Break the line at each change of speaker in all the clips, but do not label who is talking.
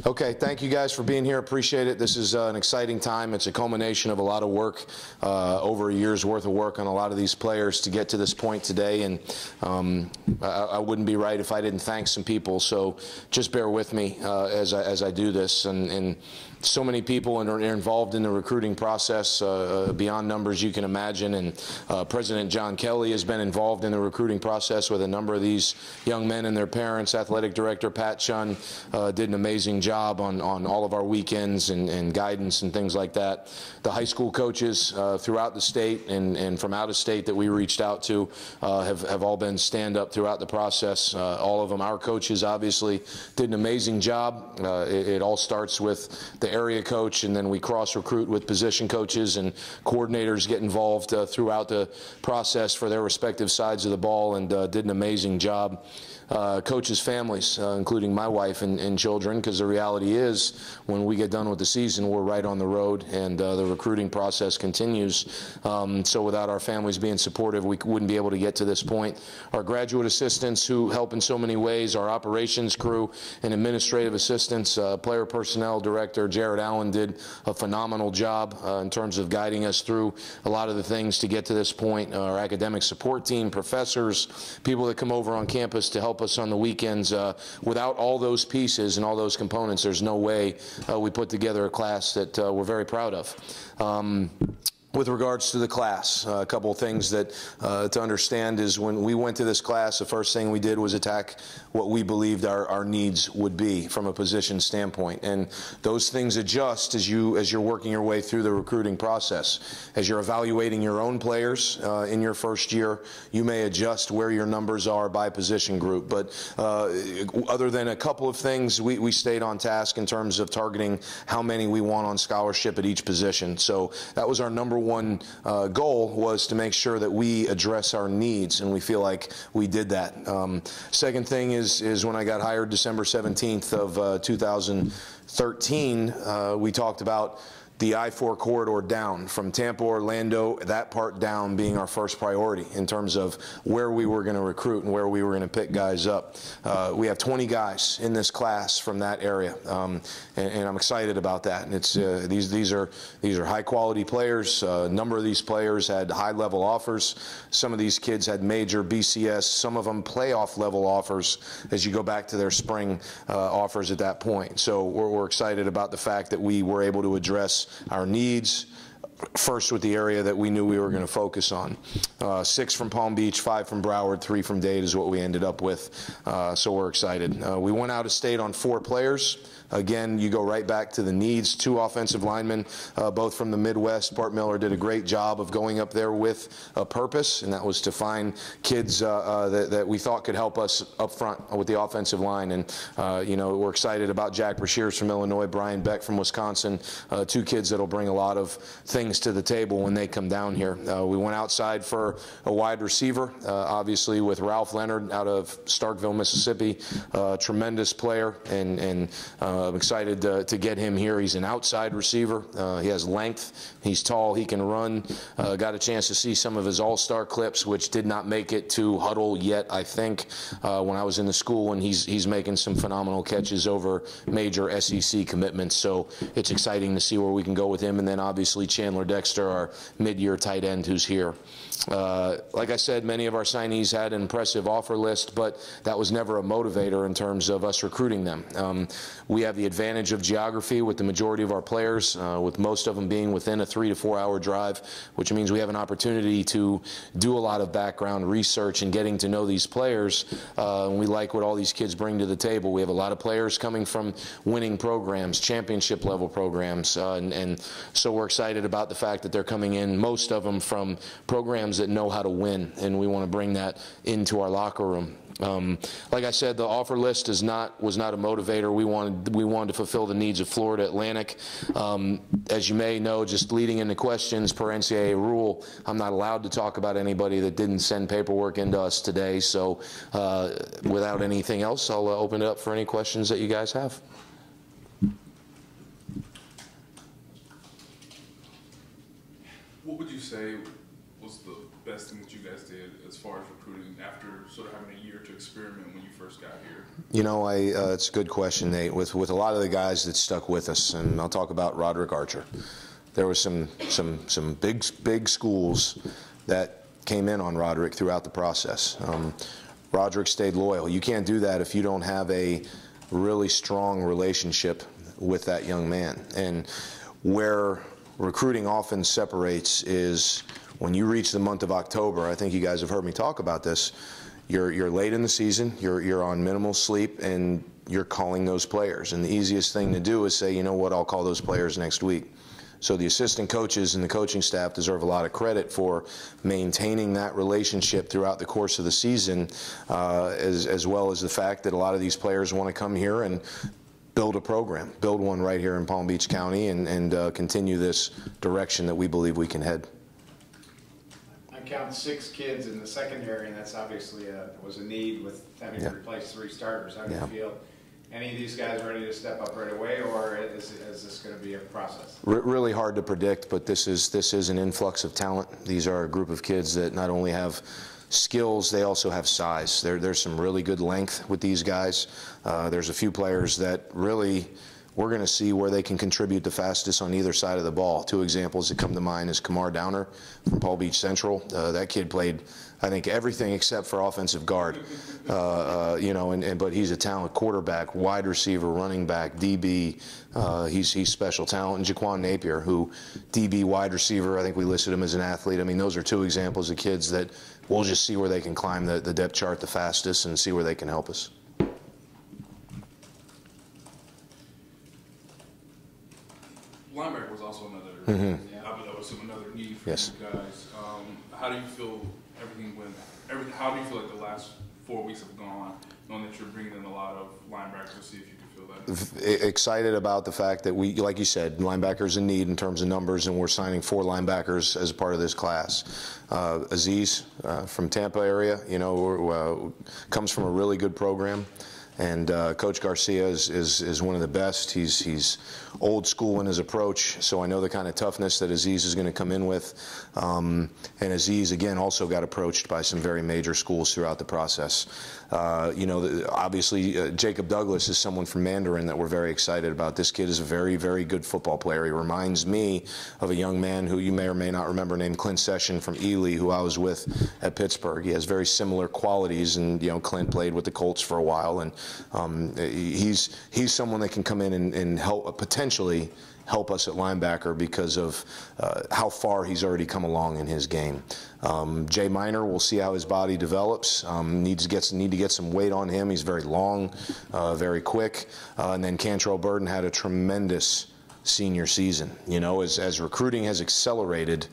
Okay, thank you guys for being here. Appreciate it. This is an exciting time. It's a culmination of a lot of work, over a year's worth of work on a lot of these players to get to this point today. And I wouldn't be right if I didn't thank some people. So just bear with me as I do this. And so many people are involved in the recruiting process, beyond numbers you can imagine. And President John Kelly has been involved in the recruiting process with a number of these young men and their parents. Athletic Director Pat Chun did an amazing job on all of our weekends and guidance and things like that. The high school coaches throughout the state and from out of state that we reached out to have all been stand-up throughout the process. All of them, our coaches obviously did an amazing job. It all starts with the area coach, and then we cross-recruit with position coaches, and coordinators get involved throughout the process for their respective sides of the ball, and did an amazing job. Coaches' families, including my wife and children, because the reality is when we get done with the season, we're right on the road, and the recruiting process continues. So without our families being supportive, we wouldn't be able to get to this point. Our graduate assistants, who help in so many ways, our operations crew and administrative assistants, player personnel director Jared Allen did a phenomenal job in terms of guiding us through a lot of the things to get to this point. Our academic support team, professors, people that come over on campus to help us on the weekends. Without all those pieces and all those components, there's no way we put together a class that we're very proud of. With regards to the class, a couple of things that to understand is when we went to this class, the first thing we did was attack what we believed our needs would be from a position standpoint, and those things adjust as you're working your way through the recruiting process. As you're evaluating your own players in your first year, you may adjust where your numbers are by position group, but other than a couple of things, we stayed on task in terms of targeting how many we want on scholarship at each position. So that was our number one goal, was to make sure that we address our needs, and we feel like we did that. Second thing is when I got hired December 17th of 2013, we talked about the I-4 corridor down from Tampa, Orlando, that part down being our first priority in terms of where we were going to recruit and where we were going to pick guys up. We have 20 guys in this class from that area, and I'm excited about that. And it's these are high quality players. A number of these players had high level offers. Some of these kids had major BCS. Some of them playoff level offers as you go back to their spring offers at that point. So we're excited about the fact that we were able to address our needs, first with the area that we knew we were going to focus on. 6 from Palm Beach, 5 from Broward, 3 from Dade is what we ended up with. So we're excited. We went out of state on 4 players. Again, you go right back to the needs. 2 offensive linemen, both from the Midwest. Bart Miller did a great job of going up there with a purpose, and that was to find kids that we thought could help us up front with the offensive line. And, you know, we're excited about Jack Brashears from Illinois, Brian Beck from Wisconsin, 2 kids that will bring a lot of things to the table when they come down here. We went outside for a wide receiver, obviously with Ralph Leonard out of Starkville, Mississippi, tremendous player, and I'm excited to get him here. He's an outside receiver. He has length. He's tall. He can run. Got a chance to see some of his all-star clips, which did not make it to Huddle yet, I think, when I was in the school, and he's making some phenomenal catches over major SEC commitments. So it's exciting to see where we can go with him. And then obviously Chandler Dexter, our mid-year tight end, who's here. Like I said, many of our signees had an impressive offer list, but that was never a motivator in terms of us recruiting them. We have the advantage of geography with the majority of our players, with most of them being within a 3 to 4 hour drive, which means we have an opportunity to do a lot of background research and getting to know these players. And we like what all these kids bring to the table. We have a lot of players coming from winning programs, championship level programs, and so we're excited about the fact that they're coming in, most of them from programs that know how to win, and we want to bring that into our locker room. Like I said, the offer list was not a motivator. We wanted to fulfill the needs of Florida Atlantic. As you may know, just leading into questions, per NCAA rule, I'm not allowed to talk about anybody that didn't send paperwork into us today. So without anything else, I'll open it up for any questions that you guys have.
What would you say was the best thing that you guys did as far as recruiting after sort of having a year to experiment when you first got here?
You know, it's a good question, Nate. With a lot of the guys that stuck with us, and I'll talk about Roderick Archer. There were some big schools that came in on Roderick throughout the process. Roderick stayed loyal. You can't do that if you don't have a really strong relationship with that young man. And where recruiting often separates is when you reach the month of October. I think you guys have heard me talk about this. You're late in the season, you're on minimal sleep, and you're calling those players. And the easiest thing to do is say, you know what, I'll call those players next week. So the assistant coaches and the coaching staff deserve a lot of credit for maintaining that relationship throughout the course of the season, as well as the fact that a lot of these players want to come here and build a program, build one right here in Palm Beach County, and continue this direction that we believe we can head.
I count 6 kids in the secondary, and that's obviously was a need with having to replace 3 starters. How do you feel? Any of these guys ready to step up right away, or is this going to be a process?
Really hard to predict, but this is an influx of talent. These are a group of kids that not only have skills, they also have size. There's some really good length with these guys. There's a few players that really we're going to see where they can contribute the fastest on either side of the ball. 2 examples that come to mind is Kamar Downer from Palm Beach Central. That kid played, I think, everything except for offensive guard. You know, but he's a talent quarterback, wide receiver, running back, DB. He's special talent. And Jaquan Napier, who DB, wide receiver, I think we listed him as an athlete. I mean, those are 2 examples of kids that we'll just see where they can climb the depth chart the fastest and see where they can help us.
Linebacker was also another. That was another need for you guys. How do you feel everything went? How do you feel like the last 4 weeks have gone, knowing that you're bringing in a lot of linebackers to see if you can fill that?
Excited about the fact that we, like you said, linebackers in need in terms of numbers, and we're signing 4 linebackers as part of this class. Aziz from Tampa area, you know, comes from a really good program. And Coach Garcia is one of the best. He's old school in his approach, so I know the kind of toughness that Aziz is going to come in with. And Aziz, again, also got approached by some very major schools throughout the process. You know, obviously, Jacob Douglas is someone from Mandarin that we're very excited about. This kid is a very, very good football player. He reminds me of a young man who you may or may not remember named Clint Session from Ely, who I was with at Pittsburgh. He has very similar qualities, and, you know, Clint played with the Colts for a while, and he's someone that can come in and help, potentially help us at linebacker because of how far he's already come along in his game. Jay Minor, we'll see how his body develops. Need to get some weight on him. He's very long, very quick. And then Cantrell Burden had a tremendous senior season. You know, as recruiting has accelerated,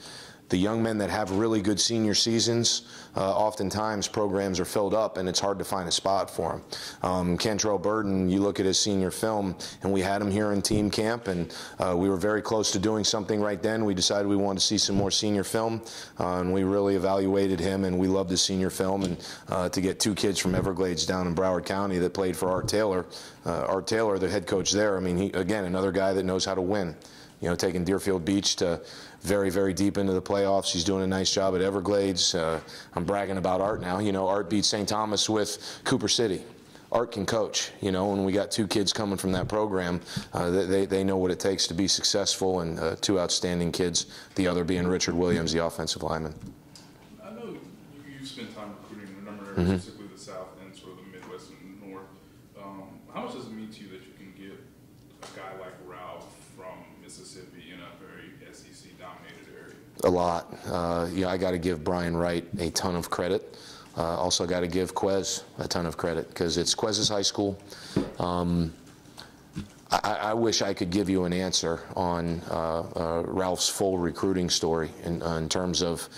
the young men that have really good senior seasons, oftentimes programs are filled up and it's hard to find a spot for them. Cantrell Burden, you look at his senior film, and we had him here in team camp, and we were very close to doing something right then. We decided we wanted to see some more senior film, and we really evaluated him, and we loved his senior film. And to get 2 kids from Everglades down in Broward County that played for Art Taylor, the head coach there, I mean, he, again, another guy that knows how to win. You know, taking Deerfield Beach to very, very deep into the playoffs. He's doing a nice job at Everglades. I'm bragging about Art now. You know, Art beat St. Thomas with Cooper City. Art can coach, you know, and we got 2 kids coming from that program. They know what it takes to be successful, and 2 outstanding kids, the other being Richard Williams, the offensive lineman.
I know you spent time recruiting a number of areas, specifically the South and sort of the Midwest and the North. How much does it mean to you that you can get a guy like Ralph from Mississippi in a very SEC-dominated area?
A lot. You know, I got to give Brian Wright a ton of credit. Also got to give Quez a ton of credit, because it's Quez's high school. I wish I could give you an answer on Ralph's full recruiting story in terms of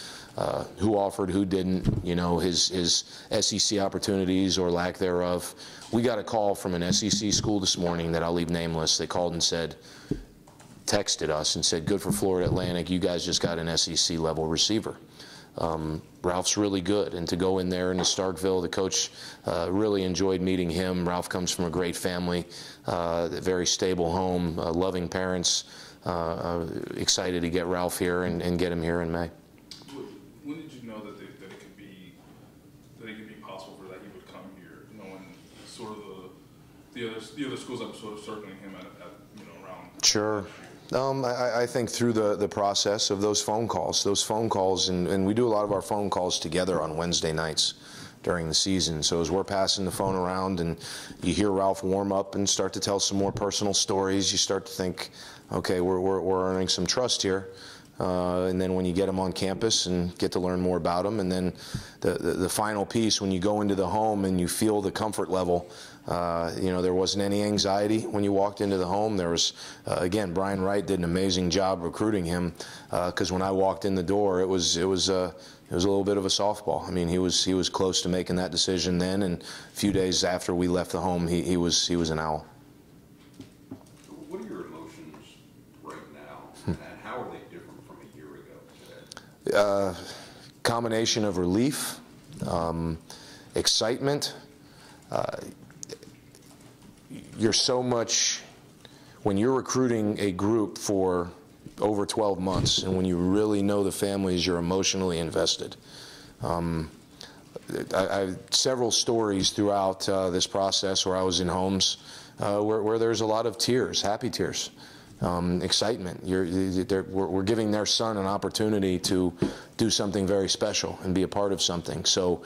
who offered, who didn't, you know, his SEC opportunities or lack thereof. We got a call from an SEC school this morning that I'll leave nameless. They called and said, texted us and said, good for Florida Atlantic, you guys just got an SEC level receiver. Ralph's really good, and to go in there into Starkville, the coach really enjoyed meeting him. Ralph comes from a great family, very stable home, loving parents. Excited to get Ralph here and get him here in May.
When the other schools that were sort of circling him at around?
Sure. I think through the process of those phone calls, and we do a lot of our phone calls together on Wednesday nights during the season. So as we're passing the phone around and you hear Ralph warm up and start to tell some more personal stories, you start to think, okay, we're earning some trust here. And then when you get them on campus and get to learn more about them, and then the final piece, when you go into the home and you feel the comfort level, there wasn't any anxiety when you walked into the home. There was, again, Brian Wright did an amazing job recruiting him, because when I walked in the door, it was a little bit of a softball. I mean, he was close to making that decision then, and a few days after we left the home, he was an owl.
What are your emotions right now, and how are they different from a year ago today?
Combination of relief, excitement. You're so much, when you're recruiting a group for over 12 months, and when you really know the families, you're emotionally invested. I have several stories throughout this process where I was in homes where there's a lot of tears, happy tears, excitement. We're giving their son an opportunity to do something very special and be a part of something. So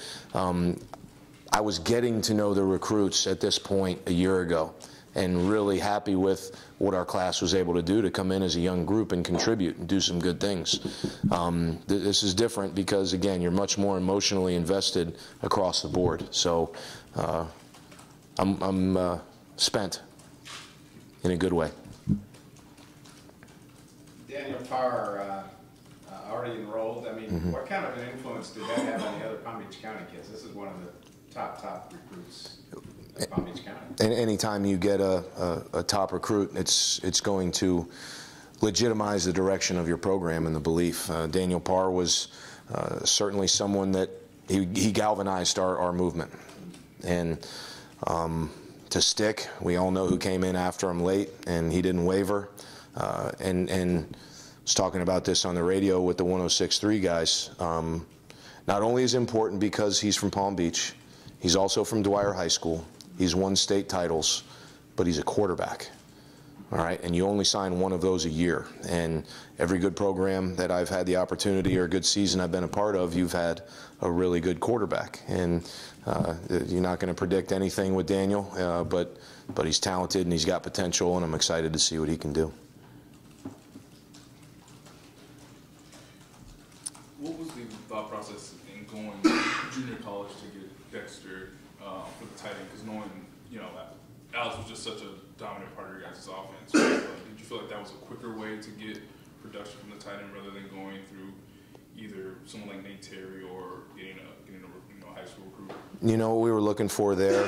I was getting to know the recruits at this point a year ago, and really happy with what our class was able to do to come in as a young group and contribute and do some good things. This is different because, again, you're much more emotionally invested across the board. So I'm spent in a good way.
Daniel Parr, already enrolled. I mean, what kind of an influence did that have on the other Palm Beach County kids? This is one of the top recruits of Palm Beach County.
And anytime you get a top recruit, it's going to legitimize the direction of your program and the belief. Daniel Parr was certainly someone that he galvanized our movement. And to stick, we all know who came in after him late, and he didn't waver. And I was talking about this on the radio with the 106.3 guys. Not only is it important because he's from Palm Beach, he's also from Dwyer High School. He's won state titles, but he's a quarterback. All right, and you only sign one of those a year. And every good program that I've had the opportunity or a good season I've been a part of, you've had a really good quarterback. And you're not going to predict anything with Daniel, but he's talented and he's got potential, and I'm excited to see what he can do.
What was the thought process in going junior college to get Dexter for the tight end? Because knowing, Alex was just such a dominant part of your guys' offense. Did you feel like that was a quicker way to get production from the tight end rather than going through either someone like Nate Terry or getting a high school recruit? What
we were looking for there?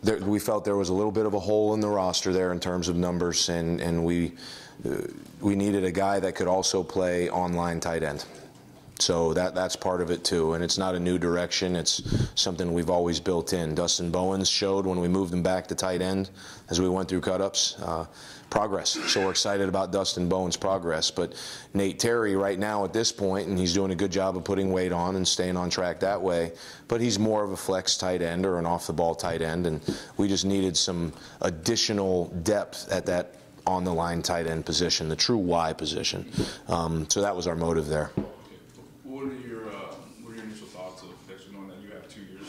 We felt there was a little bit of a hole in the roster there in terms of numbers, and we needed a guy that could also play online tight end. So that's part of it too, and it's not a new direction. It's something we've always built in. Dustin Bowens showed when we moved him back to tight end as we went through cut-ups, progress. So we're excited about Dustin Bowens' progress. But Nate Terry right now at this point, and he's doing a good job of putting weight on and staying on track that way, but he's more of a flex tight end or an off-the-ball tight end, and we just needed some additional depth at that on-the-line tight end position, the true Y position. So that was our motive there.
What are your initial thoughts of Dexter, knowing that you have 2 years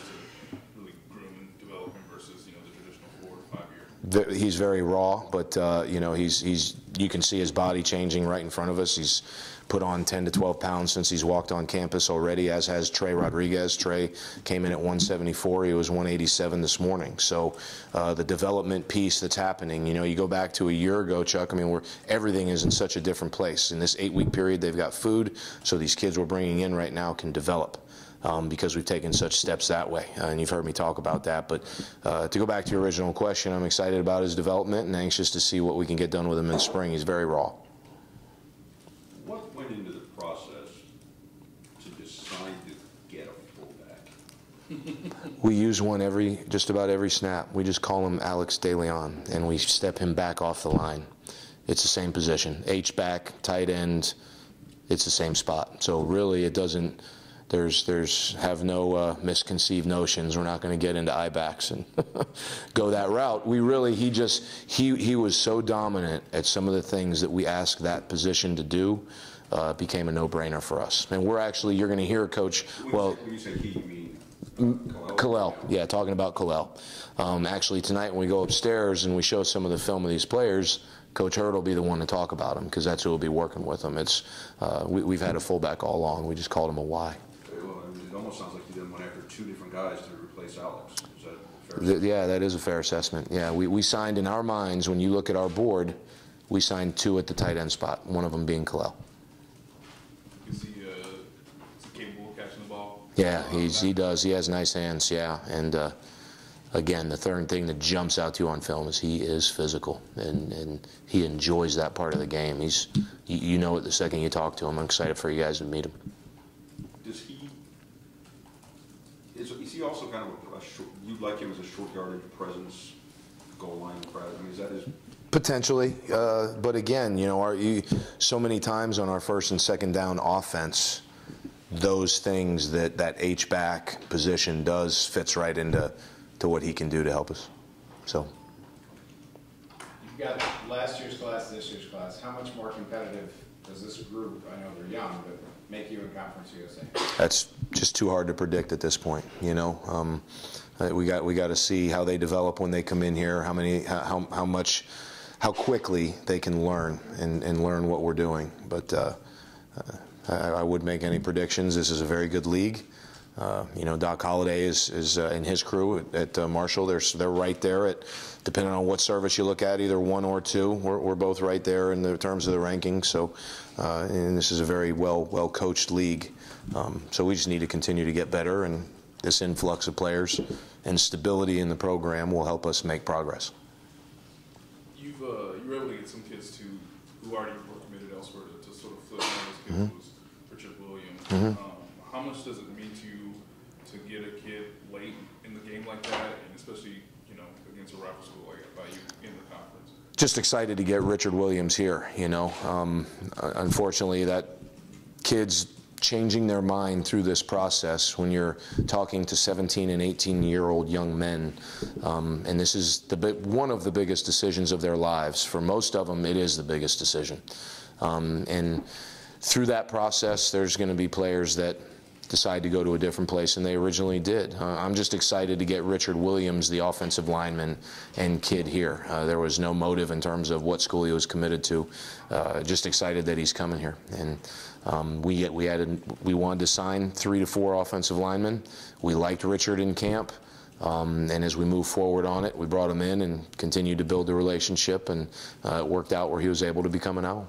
to really groom and develop him versus the traditional 4 to 5 year?
He's very raw, but you can see his body changing right in front of us. He's put on 10 to 12 pounds since he's walked on campus already, as has Trey Rodriguez. Trey came in at 174. He was 187 this morning. So the development piece that's happening, you go back to a year ago, Chuck, everything is in such a different place. In this 8-week period, they've got food, so these kids we're bringing in right now can develop. Because we've taken such steps that way, and you've heard me talk about that. But to go back to your original question, I'm excited about his development and anxious to see what we can get done with him in spring. He's very raw.
What went into the process to decide to get a fullback?
We use one just about every snap. We just call him Alex DeLeon, and we step him back off the line. It's the same position, H-back, tight end. It's the same spot. So really, it doesn't have no misconceived notions. We're not going to get into eye backs and go that route. He was so dominant at some of the things that we asked that position to do. It became a no-brainer for us. And you're going to hear Coach,
when you say he, you mean
Kalel, yeah, talking about Kalel. Actually, tonight when we go upstairs and we show some of the film of these players, Coach Hurd will be the one to talk about them because that's who will be working with them. We've had a fullback all along. We just called him a Y.
Well, I mean, it almost sounds like you then went after two different guys to replace Alex. Is that a fair assessment?
Yeah, that is a fair assessment. Yeah, we signed in our minds, when you look at our board, we signed 2 at the tight end spot, one of them being Kalel.
Is he capable of catching the ball?
Yeah, he does. He has nice hands, yeah. And again, the third thing that jumps out to you on film is he is physical, and he enjoys that part of the game. You know it the second you talk to him. I'm excited for you guys to meet him.
Is he also kind of you like him as a short yardage presence, goal line presence? I mean, is that his?
Potentially, but again, so many times on our first and second down offense, those things that H-back position does fits right into what he can do to help us. So.
You've got last year's class, this year's class. How much more competitive does this group, I know they're young, but make you in Conference USA?
That's just too hard to predict at this point. We got to see how they develop when they come in here, how quickly they can learn and learn what we're doing. But I wouldn't make any predictions. This is a very good league. Doc Holliday is and his crew at Marshall. They're right there at, depending on what service you look at, either 1 or 2. We're both right there in the terms of the rankings. So, and this is a very well coached league. So we just need to continue to get better, and this influx of players and stability in the program will help us make progress.
You were able to get some kids who already were committed elsewhere to sort of flip one of those kids was Richard Williams. How much does it mean to you to get a kid late in the game like that, and especially against a rival school like FAU in the conference?
Just excited to get Richard Williams here. Unfortunately, that kid's changing their mind through this process when you're talking to 17 and 18-year-old young men, and this is one of the biggest decisions of their lives. For most of them, it is the biggest decision, and through that process, there's going to be players that decide to go to a different place than they originally did. I'm just excited to get Richard Williams, the offensive lineman and kid, here. There was no motive in terms of what school he was committed to. Just excited that he's coming here. And we wanted to sign 3 to 4 offensive linemen. We liked Richard in camp. And as we move forward on it, we brought him in and continued to build the relationship, and it worked out where he was able to become an Owl.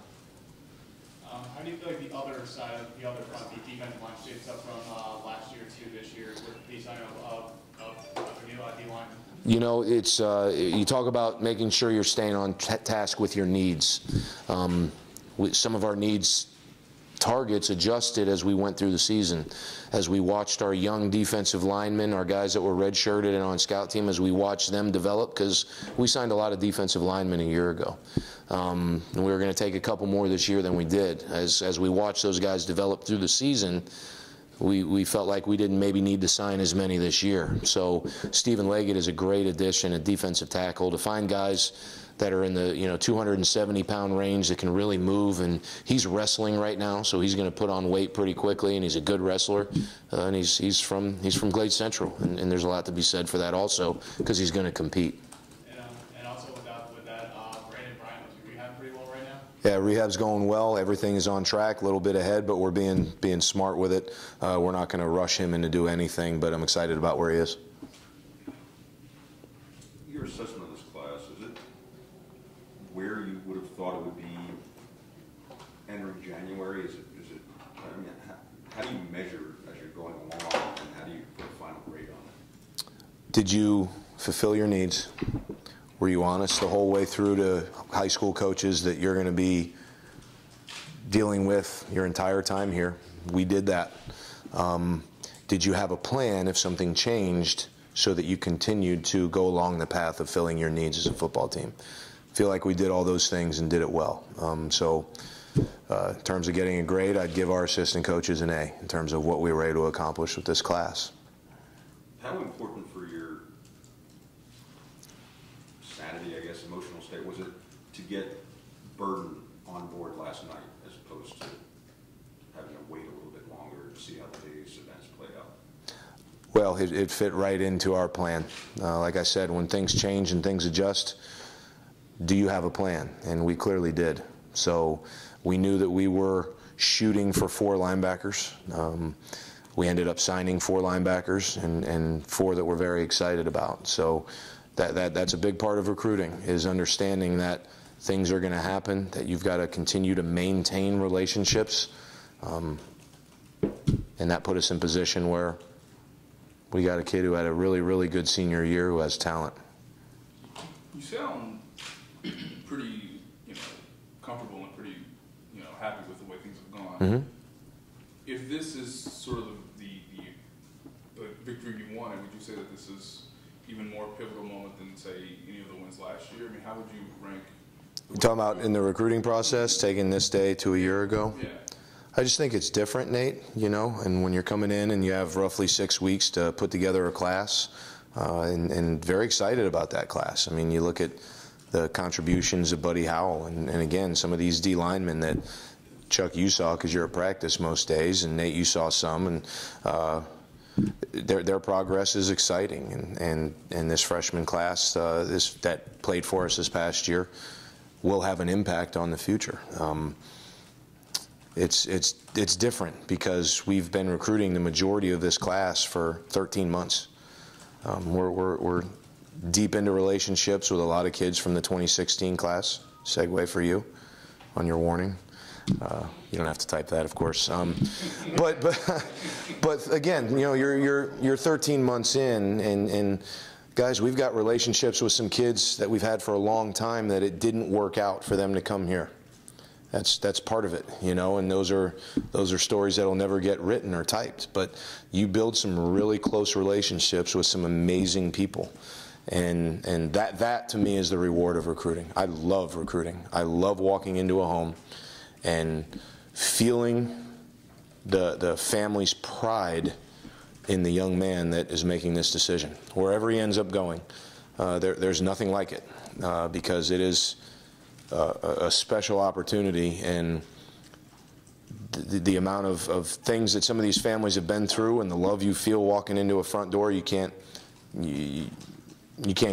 How do you feel like the other side of the other front, the defensive line, shapes up from last year to this year with the signing of a new D-line?
It's you talk about making sure you're staying on task with your needs. Some of our needs targets adjusted as we went through the season, as we watched our young defensive linemen, our guys that were redshirted and on scout team, as we watched them develop, because we signed a lot of defensive linemen a year ago. And we were going to take a couple more this year than we did. As we watched those guys develop through the season, we felt like we didn't maybe need to sign as many this year. So Stephen Leggett is a great addition at defensive tackle. To find guys that are in the 270-pound range that can really move, and he's wrestling right now, so he's going to put on weight pretty quickly, and he's a good wrestler, and he's from Glade Central, and there's a lot to be said for that also, because he's going to compete.
And also with that, Brandon Bryant was rehab pretty well right now.
Yeah, rehab's going well. Everything is on track, a little bit ahead, but we're being smart with it. We're not going to rush him into do anything, but I'm excited about where he is.
Your assessment of this class, is it where you would have thought it would be entering January? Is it? I mean, how do you measure as you're going along, and how do you put a final grade on it?
Did you fulfill your needs? Were you honest the whole way through to high school coaches that you're going to be dealing with your entire time here? We did that. Did you have a plan if something changed so that you continued to go along the path of filling your needs as a football team? I feel like we did all those things and did it well. In terms of getting a grade, I'd give our assistant coaches an A in terms of what we were able to accomplish with this class.
How important for your sanity, I guess, emotional state, was it to get Burden on board last night as opposed to having to wait a little bit longer to see how today's events played out?
Well, it fit right into our plan. Like I said, when things change and things adjust, do you have a plan? And we clearly did. So we knew that we were shooting for 4 linebackers. We ended up signing 4 linebackers and 4 that we're very excited about. So that's a big part of recruiting, is understanding that things are going to happen, that you've got to continue to maintain relationships. And that put us in position where we got a kid who had a really, really good senior year who has talent.
You sound pretty, comfortable and pretty, happy with the way things have gone.
Mm-hmm.
If this is sort of the victory you wanted, would you say that this is even more pivotal moment than, say, any of the wins last year? I mean, how would you rank?
You talking about in the recruiting process, taking this day to a year ago?
Yeah.
I just think it's different, Nate, and when you're coming in and you have roughly 6 weeks to put together a class, and very excited about that class. I mean, you look at the contributions of Buddy Howell, and again, some of these D linemen that Chuck, you saw because you're at practice most days, and Nate, you saw some, and their progress is exciting, and this freshman class that played for us this past year will have an impact on the future. It's different because we've been recruiting the majority of this class for 13 months. We're deep into relationships with a lot of kids from the 2016 class. Segue for you on your warning. You don't have to type that, of course. But again, you're 13 months in, and guys, we've got relationships with some kids that we've had for a long time that it didn't work out for them to come here. That's part of it, and those are stories that'll never get written or typed. But you build some really close relationships with some amazing people, and that to me is the reward of recruiting. I love recruiting. I love walking into a home and feeling the family's pride in the young man that is making this decision. Wherever he ends up going, there's nothing like it, because it is a special opportunity, and the amount of things that some of these families have been through and the love you feel walking into a front door, you can't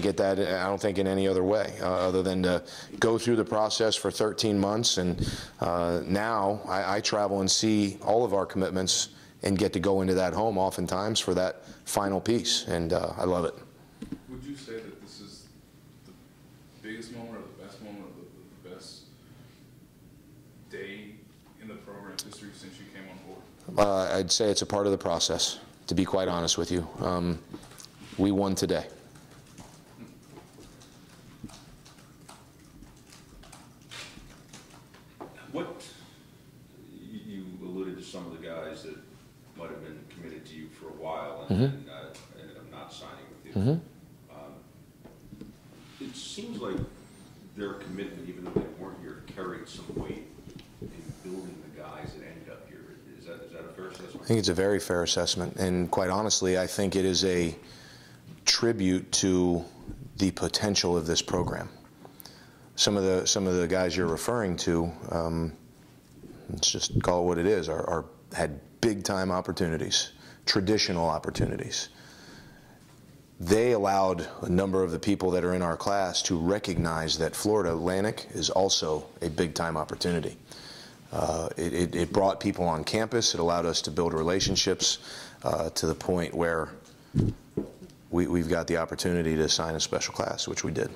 get that, I don't think, in any other way other than to go through the process for 13 months. And now I travel and see all of our commitments and get to go into that home oftentimes for that final piece, and I love it.
Would you say that this is the biggest moment or the best moment or the best day in the program's history since you came on board?
I'd say it's a part of the process, to be quite honest with you. We won today.
What, you alluded to some of the guys that might have been committed to you for a while and ended up not signing with you.
Mm-hmm.
It seems like their commitment, even though they weren't here, carried some weight in building the guys that ended up here. Is that a fair assessment?
I think it's a very fair assessment, and quite honestly, I think it is a tribute to the potential of this program. Some of the guys you're referring to, let's just call it what it is, had big time opportunities, traditional opportunities. They allowed a number of the people that are in our class to recognize that Florida Atlantic is also a big time opportunity. It brought people on campus. It allowed us to build relationships to the point where we've got the opportunity to sign a special class, which we did.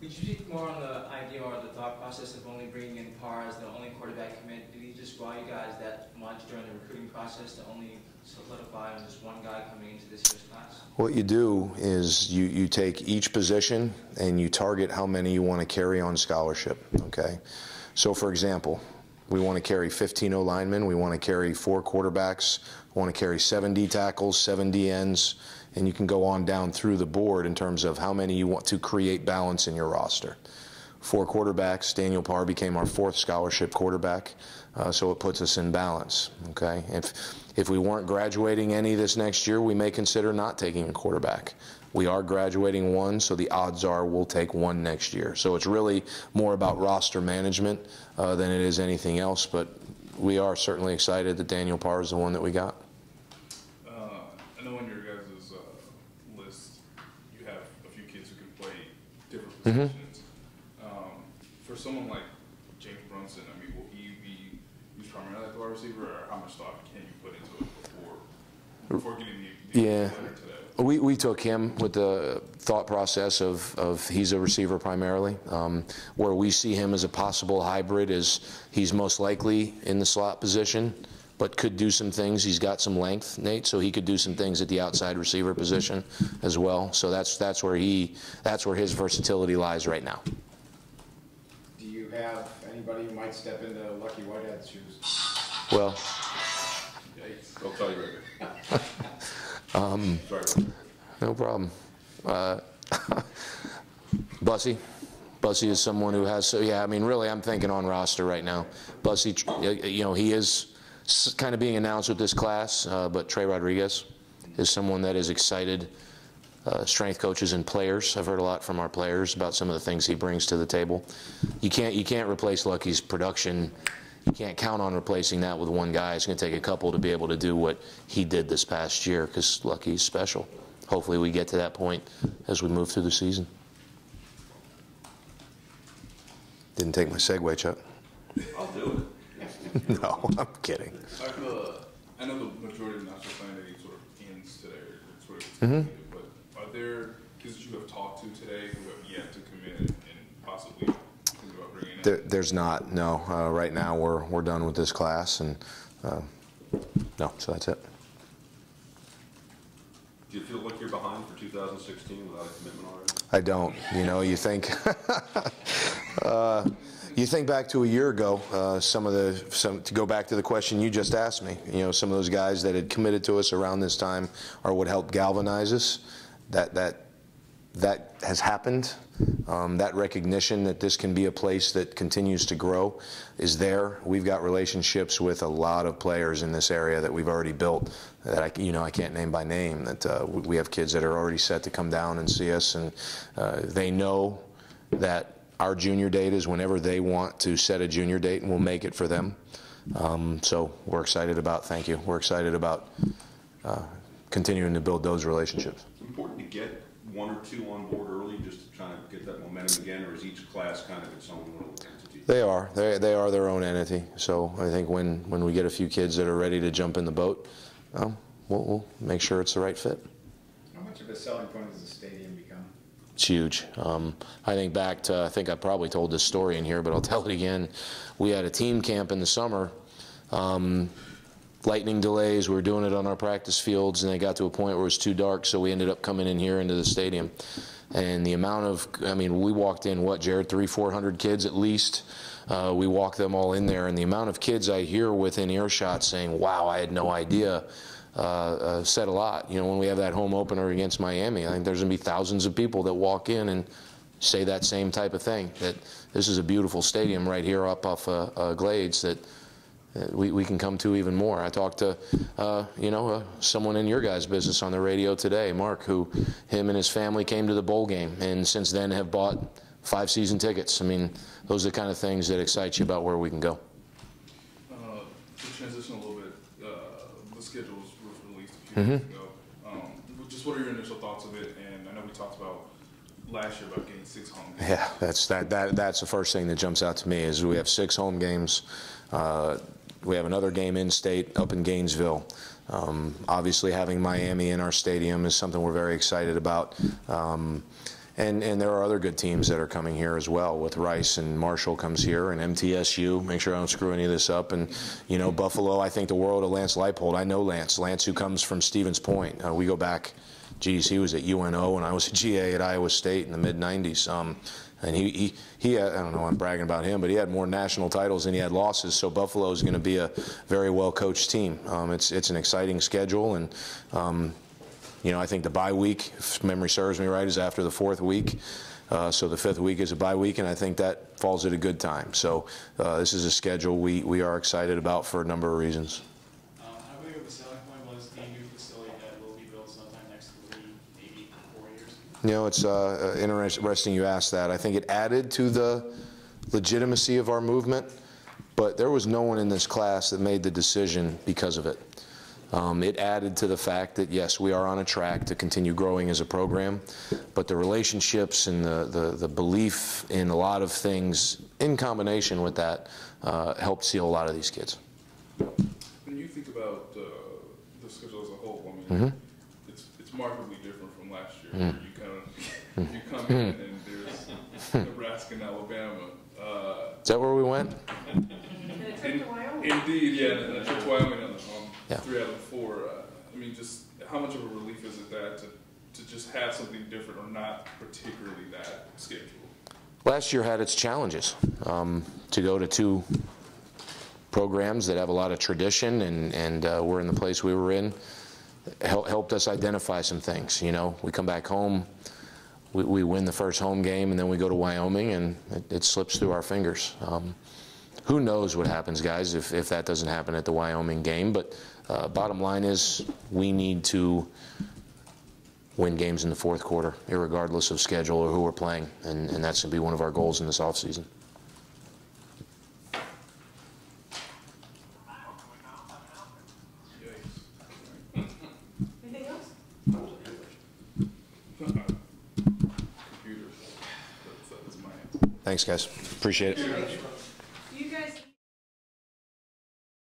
Could you speak more on the idea or the thought process of only bringing in Parr as the only quarterback commit? Did he just wow you guys that much during the recruiting process to only solidify on just one guy coming into this year's class? What
you do is you take each position and you target how many you want to carry on scholarship, okay? So for example, we want to carry 15 O-linemen, we want to carry 4 quarterbacks, we want to carry 7 D tackles, 7 D ends, and you can go on down through the board in terms of how many you want to create balance in your roster. 4 quarterbacks. Daniel Parr became our 4th scholarship quarterback, so it puts us in balance. Okay, if we weren't graduating any this next year, we may consider not taking a quarterback. We are graduating 1, so the odds are we'll take 1 next year. So it's really more about roster management than it is anything else, but we are certainly excited that Daniel Parr is the one that we got.
I know on your guys' list, you have a few kids who can play different positions. For someone like James Brunson, I mean, will he be used primarily as a wide receiver, or how much thought can you put into it before getting the letter today?
We took him with the thought process of he's a receiver primarily. Where we see him as a possible hybrid is he's most likely in the slot position, but could do some things. He's got some length, Nate, so he could do some things at the outside receiver position as well. So that's where his versatility lies right now.
Do you have anybody who might step into Lucky Whitehead's shoes?
Well,
I'll tell you right now. Sorry.
no problem. Bussy is someone who has, yeah, I mean, really, I'm thinking on roster right now. Bussy, you know, he is kind of being announced with this class, but Trey Rodriguez is someone that is excited. Strength coaches and players. I've heard a lot from our players about some of the things he brings to the table. You can't replace Lucky's production. You can't count on replacing that with one guy. It's going to take a couple to be able to do what he did this past year, because Lucky's special. Hopefully we get to that point as we move through the season. Didn't take my segue, Chuck.
I'll do it.
No, I'm kidding.
I know the majority of national signing sort of ends today, or sort of completed, but are there kids that you have talked to today who have yet to commit and possibly think about bringing in?
There's not, no. Right now we're done with this class, and no, so that's it.
Do you feel like you're behind for 2016 without a commitment already?
I don't. You know, you think you think back to a year ago. To go back to the question you just asked me. You know, some of those guys that had committed to us around this time are what helped galvanize us. That has happened. That recognition that this can be a place that continues to grow is there. We've got relationships with a lot of players in this area that we've already built that I can't name by name. That we have kids that are already set to come down and see us, and they know that our junior date is whenever they want to set a junior date, and we'll make it for them. So we're excited about. Thank you. We're excited about continuing to build those relationships.
It's important to get 1 or 2 on board early, just to try to get that momentum again, or is each class kind of its own little entity?
They are. They are their own entity. So I think when we get a few kids that are ready to jump in the boat, we'll make sure it's the right fit.
How much of a selling point has the stadium become?
It's huge. I think back to, I think I probably told this story in here, but I'll tell it again. We had a team camp in the summer. Lightning delays, we were doing it on our practice fields, and they got to a point where it was too dark, so we ended up coming in here into the stadium. And the amount of, I mean, we walked in, what, Jared, 300-400 kids at least. We walked them all in there, and the amount of kids I hear within earshot saying, wow, I had no idea, said a lot. You know, when we have that home opener against Miami, I think there's going to be thousands of people that walk in and say that same type of thing, that this is a beautiful stadium right here up off Glades that we can come to even more. I talked to, someone in your guys' business on the radio today, Mark, who him and his family came to the bowl game, and since then have bought 5 season tickets. I mean, those are the kind of things that excite you about where we can go.
To transition a little bit, the schedule was released a few days ago. Just what are your initial thoughts of it? And I know we talked about last year about getting 6 home games.
Yeah, that's the first thing that jumps out to me is we have 6 home games. We have another game in state up in Gainesville. Obviously having Miami in our stadium is something we're very excited about. And there are other good teams that are coming here as well, with Rice and Marshall comes here, and MTSU, make sure I don't screw any of this up. And, you know, Buffalo, I think the world of Lance Leipold. I know Lance who comes from Stevens Point. We go back, geez, he was at UNO and I was a GA at Iowa State in the mid-90s. And he had, I don't know, I'm bragging about him, but he had more national titles than he had losses. So Buffalo is going to be a very well-coached team. It's an exciting schedule, and I think the bye week, if memory serves me right, is after the 4th week. So the 5th week is a bye week, and I think that falls at a good time. So this is a schedule we are excited about for a number of reasons.
How big of a selling point was the new facility that will be built sometime next 3, maybe 4 years?
You know, it's interesting you asked that. I think it added to the legitimacy of our movement, but there was no one in this class that made the decision because of it. It added to the fact that, yes, we are on a track to continue growing as a program, but the relationships and the belief in a lot of things in combination with that helped seal a lot of these kids.
When you think about the schedule as a whole, I mean, it's markedly different from last year. You come in and there's Nebraska and Alabama.
Is that where we went?
Indeed, yeah, and a trip to Wyoming on
Yeah.
3 out of 4. I mean, just how much of a relief is it that to just have something different or not particularly that schedule?
Last year had its challenges. To go to 2 programs that have a lot of tradition and we're in the place we were in helped us identify some things. You know, we come back home, we win the first home game, and then we go to Wyoming, and it slips through our fingers. Who knows what happens, guys, if that doesn't happen at the Wyoming game, but bottom line is we need to win games in the 4th quarter, irregardless of schedule or who we're playing, and that's going to be one of our goals in this offseason.
Anything else?
Computers. That's my answer.
Thanks, guys. Appreciate it.